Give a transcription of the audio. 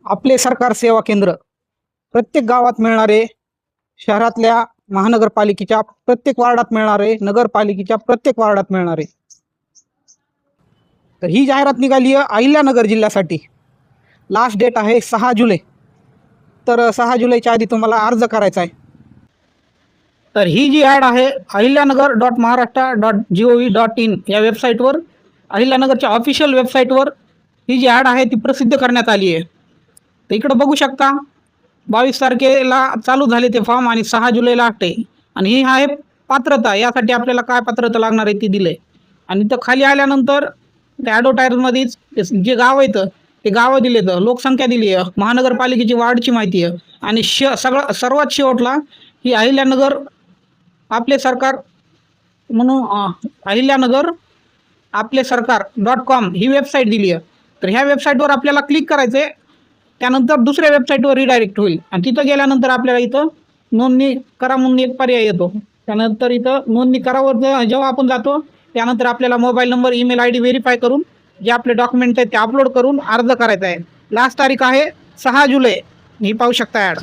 आपले सरकार सेवा केंद्र प्रत्येक गावात मिळणारे, शहरातल्या महानगरपालिकेच्या प्रत्येक वार्डात मिळणारे, नगरपालिकेच्या प्रत्येक वार्डात मिळणारे. तर ही जाहिरात निघाली आहे अहिल्यानगर जिल्ह्यासाठी. लास्ट डेट आहे 6 जुलै. तर 6 जुलैच्या आधी तुम्हाला अर्ज करायचा आहे. तर ही जी ॲड आहे ahilyaNagar.maharashtra.gov.in या वेबसाईटवर, अहिल्यानगरच्या ऑफिशियल वेबसाईटवर ही जी ॲड आहे ती प्रसिद्ध करण्यात आली आहे. तर इकडं बघू शकता 22 तारखेला चालू झाले ते फॉर्म आणि 6 जुलैला आहे. आणि ही आहे पात्रता. यासाठी आपल्याला काय पात्रता लागणार आहे ती दिले. आणि तर खाली आल्यानंतर त्या ॲडव्हर्टाईजमध्येच जे गाव येतं ते गावं दिले, तर लोकसंख्या दिली आहे, महानगरपालिकेची वार्डची माहिती आहे आणि सर्वात शेवटला ही अहिल्यानगर आपले सरकार म्हणून अहिल्यानगर आपले सरकार.com ही वेबसाईट दिली आहे. तर ह्या वेबसाईटवर आपल्याला क्लिक करायचं आहे. त्यानंतर दुसऱ्या वेबसाईटवर रिडायरेक्ट होईल आणि तिथं गेल्यानंतर आपल्याला इथं नोंदणी करा म्हणून एक पर्याय येतो. त्यानंतर इथं नोंदणी करावर जेव्हा आपण जातो त्यानंतर आपल्याला mobile number, email ID verify करून जे आपले डॉक्युमेंट आहेत ते अपलोड करून अर्ज करायचा आहे. लास्ट तारीख आहे 6 जुलै. ही पाहू शकता ॲड.